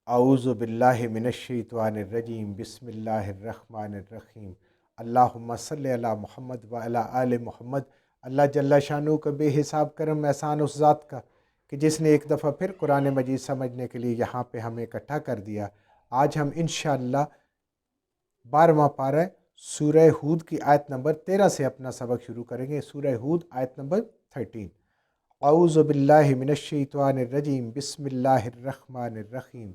औज़ु बिल्लाहि मिनश्शैतानिर्रजीम बिस्मिल्लाहिर्रहमानिर्रहीम अल्लाहुम्मा सल्लि अला मुहम्मद व अला आले मुहम्मद। अल्लाह जल्ला शानू का बेहिसाब करम एहसान उस ज़ात का कि जिसने एक दफ़ा फिर कुरान मजीद समझने के लिए यहाँ पे हमें इकट्ठा कर दिया। आज हम इंशाअल्लाह 12वां पारा सूरह हूद की आयत नंबर 13 से अपना सबक शुरू करेंगे। सूरह हूद आयत नंबर 13। औज़ु बिल्लाहि मिनश्शैतानिर्रजीम बिस्मिल्लाहिर्रहमानिर्रहीम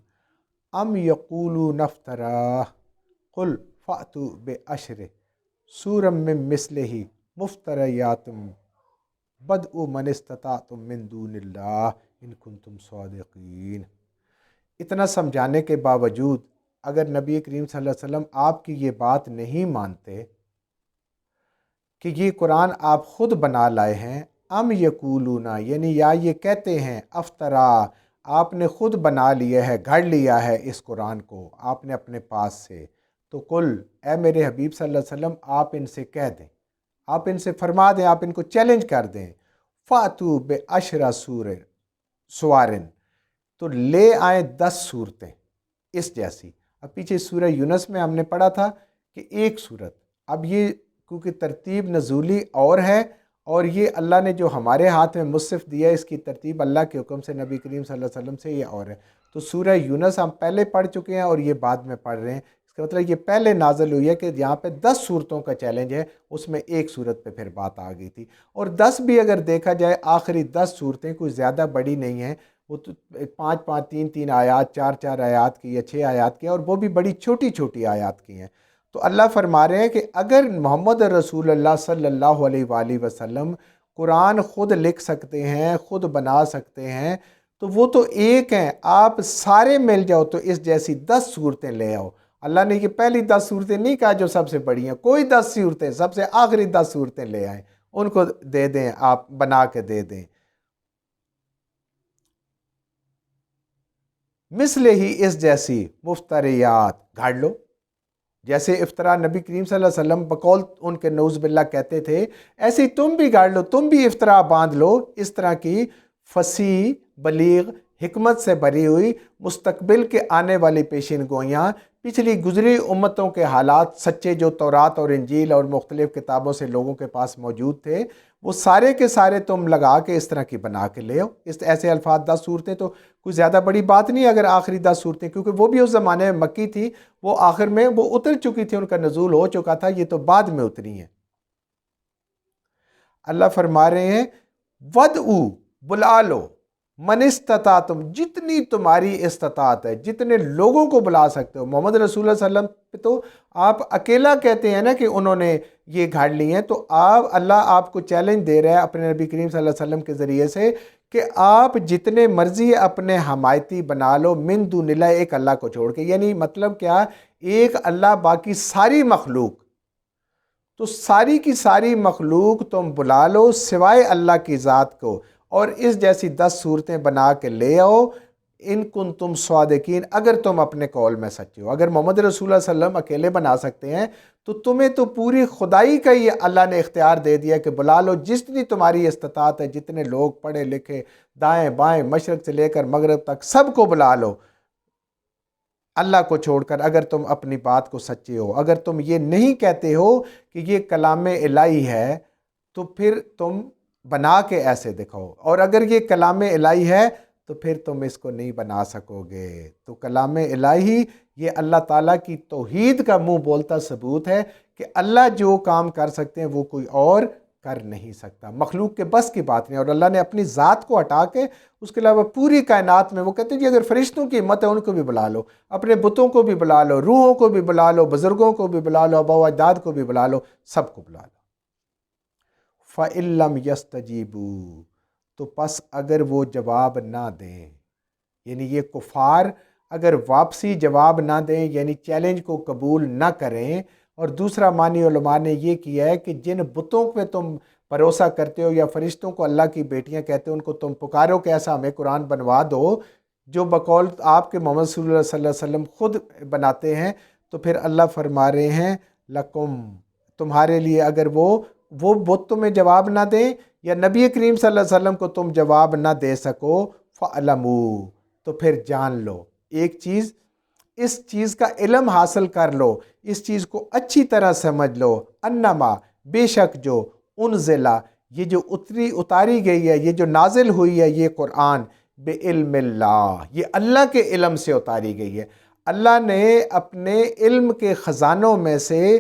अम यक़ूलू नफ्तरा कुल फ़अतू बिअश्र सूरम मिन मिस्लिही मुफ्तरयातुम बदउ मन इस्तताअतुम मिन दूनिल्लाह इन कुंतुम सादिक़ीन। इतना समझाने के बावजूद अगर नबी करीम सल्लल्लाहु अलैहि वसल्लम आपकी ये बात नहीं मानते कि ये कुरान आप ख़ुद बना लाए हैं, अम यकूलूना यानी या ये कहते हैं, अफ्तरा आपने ख़ुद बना लिया है, घड़ लिया है इस कुरान को आपने अपने पास से, तो कुल ए मेरे हबीब सल्लल्लाहु अलैहि वसल्लम आप इनसे कह दें, आप इनसे फरमा दें, आप इनको चैलेंज कर दें, फ़ातू बे अशरा सुवारिन तो ले आए 10 सूरतें इस जैसी। अब पीछे सूरह यूनुस में हमने पढ़ा था कि एक सूरत, अब ये क्योंकि तरतीब नज़ूली और है और ये अल्लाह ने जो हमारे हाथ में मुसहफ़ दिया है इसकी तरतीब अल्लाह के हुक्म से नबी करीम सल्लल्लाहु अलैहि वसल्लम से ये और है। तो सूरह यूनुस हम पहले पढ़ चुके हैं और ये बाद में पढ़ रहे हैं। इसका मतलब ये पहले नाज़िल हुई है कि यहाँ पे 10 सूरतों का चैलेंज है, उसमें एक सूरत पे फिर बात आ गई थी। और 10 भी अगर देखा जाए आखिरी 10 सूरतें कोई ज़्यादा बड़ी नहीं हैं, वो तो 5-5, 3-3 आयात, 4-4 आयात की या 6 आयात की, और वो भी बड़ी छोटी छोटी आयात की हैं। तो अल्लाह फरमा रहे हैं कि अगर मोहम्मद रसूलुल्लाह सल्लल्लाहु अलैहि वसल्लम कुरान ख़ुद लिख सकते हैं, ख़ुद बना सकते हैं, तो वो तो एक हैं, आप सारे मिल जाओ तो इस जैसी 10 सूरतें ले आओ। अल्लाह ने ये पहली 10 सूरतें नहीं कहा जो सबसे बड़ी हैं, कोई 10 सूरतें सबसे आखिरी 10 सूरतें ले आए, उनको दे दें, आप बना के दे दें। मिसले ही इस जैसी मुफ्तरियात घाड़ लो, जैसे इफ्तरा नबी करीम सल्लल्लाहु अलैहि वसल्लम बकौल उनके नऊज़ बिल्लाह कहते थे, ऐसे ही तुम भी गाड़ लो, तुम भी इफ्तरा बांध लो, इस तरह की फसी बलीग हिकमत से भरी हुई मुस्तकबिल के आने वाली पेशिन गोइयाँ, पिछली गुजरी उम्मतों के हालात सच्चे जो तौरात और इंजील और मुख्तलिफ़ किताबों से लोगों के पास मौजूद थे, वो सारे के सारे तुम लगा के इस तरह की बना के ले आओ। इस ऐसे अल्फाज 10 सूरतें तो कोई ज़्यादा बड़ी बात नहीं अगर आखिरी 10 सूरतें, क्योंकि वो भी उस ज़माने में मक्की थी, वो आखिर में वो उतर चुकी थी, उनका नज़ूल हो चुका था, ये तो बाद में उतरी हैं। अल्लाह फरमा रहे हैं वदउ बुला लो मन इस्तताअतुम जितनी तुम्हारी इस्तात है, जितने लोगों को बुला सकते हो। मोहम्मद रसूलुल्लाह सल्लल्लाहु अलैहि वसल्लम पे तो आप अकेला कहते हैं ना कि उन्होंने ये घाड़ ली हैं, तो आप अल्लाह आपको चैलेंज दे रहा है अपने नबी करीम सल्लल्लाहु अलैहि वसल्लम के ज़रिए से कि आप जितने मर्जी अपने हमायती बना लो मिन दूनिल्लाह, एक अल्लाह को छोड़ के। यानी मतलब क्या, एक अल्लाह बाकी सारी मखलूक, तो सारी की सारी मखलूक तुम बुला लो सिवाय अल्लाह की ज़ात को, और इस जैसी 10 सूरतें बना के ले आओ, इन कुन तुम स्वादिकीन, अगर तुम अपने कौल में सच्चे हो। अगर मोहम्मद रसूलुल्लाह सल्लल्लाहु अलैहि वसल्लम अकेले बना सकते हैं, तो तुम्हें तो पूरी खुदाई का ही अल्लाह ने इख्तियार दे दिया कि बुला लो जितनी तुम्हारी इस्तात है, जितने लोग पढ़े लिखे दाएं बाएं मशरक से लेकर मगरब तक सबको बुला लो अल्लाह को छोड़कर, अगर तुम अपनी बात को सच्चे हो। अगर तुम ये नहीं कहते हो कि ये कलाम इलाही है, तो फिर तुम बना के ऐसे दिखाओ, और अगर ये कलाम इलाही है तो फिर तुम इसको नहीं बना सकोगे। तो कलाम इलाही ये अल्लाह ताला की तौहीद का मुंह बोलता सबूत है कि अल्लाह जो काम कर सकते हैं वो कोई और कर नहीं सकता, मखलूक के बस की बात नहीं। और अल्लाह ने अपनी ज़ात को हटा के उसके अलावा पूरी कायनात में, वो कहते हैं कि अगर फरिश्तों की हिम्मत है उनको भी बुला लो, अपने बुतों को भी बुला लो, रूहों को भी बुला लो, बुजुर्गों को भी बुला लो, आबा अजदाद को भी बुला लो, सबको बुला लो। फ़इल्लम यस्तजीबू, तो पस अगर वो जवाब ना दें, यानी ये कुफार अगर वापसी जवाब ना दें, यानी चैलेंज को कबूल ना करें। और दूसरा मानी उलमा ने ये किया है कि जिन बुतों पे तुम भरोसा करते हो या फरिश्तों को अल्लाह की बेटियां कहते हो, उनको तुम पुकारो कि ऐसा हमें कुरान बनवा दो जो बकौल आपके मोहम्मद सल्लल्लाहु अलैहि वसल्लम खुद बनाते हैं, तो फिर अल्लाह फरमा रहे हैं लकुम, तुम्हारे लिए अगर वो बुत तुम्हें जवाब ना दें या नबी करीम सल्लल्लाहु अलैहि वसल्लम को तुम जवाब ना दे सको, फ़अलमू, तो फिर जान लो, ایک چیز، اس چیز کا علم حاصل کر لو، اس چیز کو اچھی طرح سمجھ لو، انما بے شک جو انزلہ یہ جو اتاری گئی ہے، یہ جو نازل ہوئی ہے یہ قرآن، بے علم اللہ یہ اللہ کے علم سے اتاری گئی ہے۔ اللہ نے اپنے علم کے خزانوں میں سے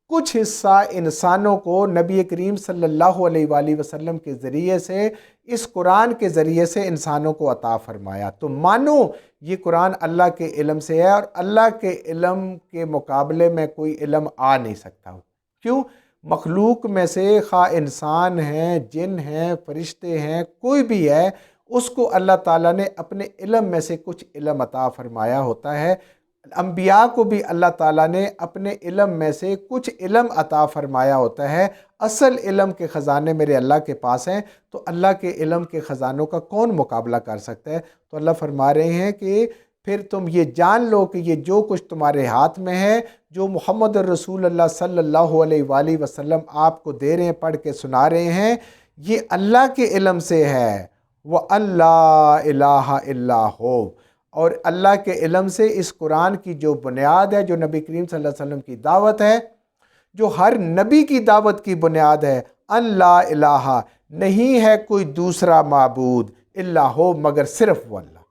کچھ حصہ انسانوں کو نبی کریم صلی اللہ علیہ وآلہ وسلم کے ذریعے سے، اس قرآن کے ذریعے سے انسانوں کو عطا فرمایا۔ تو مانو یہ قرآن اللہ کے علم سے ہے، اور اللہ کے علم کے مقابلے میں کوئی علم آ نہیں سکتا۔ کیوں؟ مخلوق میں سے خواہ انسان ہیں، جن ہیں، فرشتے ہیں، کوئی بھی ہے، اس کو اللہ تعالیٰ نے اپنے علم میں سے کچھ علم عطا فرمایا ہوتا ہے۔ انبیاء کو بھی اللہ تعالیٰ نے اپنے علم میں سے کچھ علم عطا فرمایا ہوتا ہے۔ اصل علم کے خزانے میرے اللہ کے پاس ہیں، تو اللہ کے علم کے خزانوں کا کون مقابلہ کر سکتا ہے؟ تو اللہ فرما رہے ہیں کہ پھر تم یہ جان لو کہ یہ جو کچھ تمہارے ہاتھ میں ہے، جو محمد الرسول اللہ صلی اللہ علیہ وآلہ وسلم آپ کو دے رہے ہیں، پڑھ کے سنا رہے ہیں، یہ اللہ کے علم سے ہے۔ وَأَلَّا إِلَٰهَ إِلَّا هُوَ، اور اللہ کے علم سے اس قرآن کی جو بنیاد ہے، جو نبی کریم صلی اللہ علیہ وسلم کی دعوت ہے، جو ہر نبی کی دعوت کی بنیاد ہے، ان لا الہ نہیں ہے کوئی دوسرا معبود الا ہو مگر صرف وہ اللہ،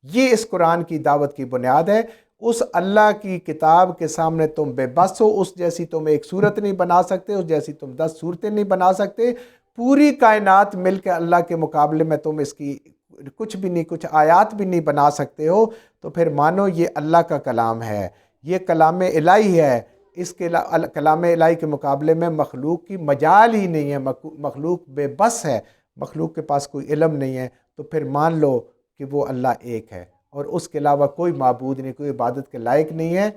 یہ اس قرآن کی دعوت کی بنیاد ہے۔ اس اللہ کی کتاب کے سامنے تم بے بس ہو، اس جیسی تم ایک صورت نہیں بنا سکتے، اس جیسی تم 10 صورتیں نہیں بنا سکتے، پوری کائنات مل کے اللہ کے مقابلے میں تم اس کی کچھ بھی نہیں، کچھ آیات بھی نہیں بنا سکتے ہو۔ تو پھر مانو یہ اللہ کا کلام ہے، یہ کلام الہی ہے، اس کے کلام الہی کے مقابلے میں مخلوق کی مجال ہی نہیں ہے، مخلوق بے بس ہے، مخلوق کے پاس کوئی علم نہیں ہے۔ تو پھر مان لو کہ وہ اللہ ایک ہے، اور اس کے علاوہ کوئی معبود نہیں، کوئی عبادت کے لائق نہیں ہے،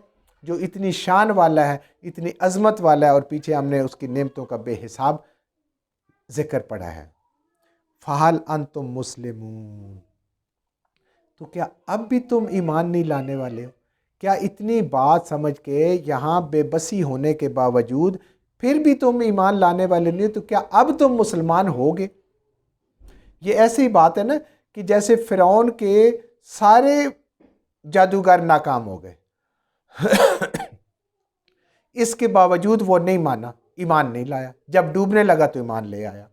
جو اتنی شان والا ہے، اتنی عظمت والا ہے، اور پیچھے ہم نے اس کی نعمتوں کا بے حساب ذکر پڑھا ہے۔ فَهَلْ أَنْتُمْ مُسْلِمُونَ، تو کیا اب بھی تم ایمان نہیں لانے والے ہو؟ کیا اتنی بات سمجھ کے یہاں بے بسی ہونے کے باوجود پھر بھی تم ایمان لانے والے نہیں ہو؟ تو کیا اب تم مسلمان ہوگے؟ یہ ایسی بات ہے نا کہ جیسے فرعون کے سارے جادوگر ناکام ہو گئے، اس کے باوجود وہ نہیں مانا، ایمان نہیں لایا، جب ڈوبنے لگا تو ایمان لے آیا۔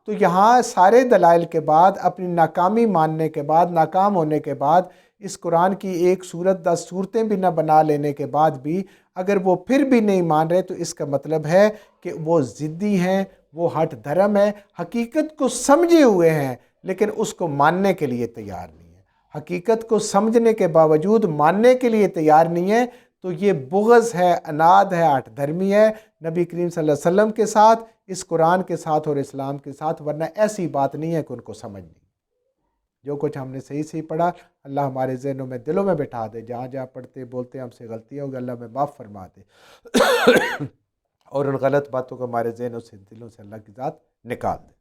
تو یہاں سارے دلائل کے بعد، اپنی ناکامی ماننے کے بعد، ناکام ہونے کے بعد، اس قرآن کی ایک صورت 10 صورتیں بھی نہ بنا لینے کے بعد بھی اگر وہ پھر بھی نہیں مان رہے، تو اس کا مطلب ہے کہ وہ ضدی ہیں، وہ ہٹ دھرم ہے، حقیقت کو سمجھے ہوئے ہیں لیکن اس کو ماننے کے لیے تیار نہیں ہے، حقیقت کو سمجھنے کے باوجود ماننے کے لیے تیار نہیں ہے۔ تو یہ بغض ہے، اناد ہے، ہٹ دھرمی ہے نبی کریم صلی اللہ علیہ وسلم کے ساتھ، اس قرآن کے ساتھ اور اسلام کے ساتھ، ورنہ ایسی بات نہیں ہے کہ ان کو سمجھ نہیں۔ جو کچھ ہم نے صحیح صحیح پڑھا، اللہ ہمارے ذہنوں میں، دلوں میں بٹھا دے، جہاں جہاں پڑھتے بولتے ہم سے غلطیاں ہوگی اللہ میں معاف فرما دے، اور ان غلط باتوں کو ہمارے ذہنوں سے، دلوں سے اللہ کی ذات نکال دے۔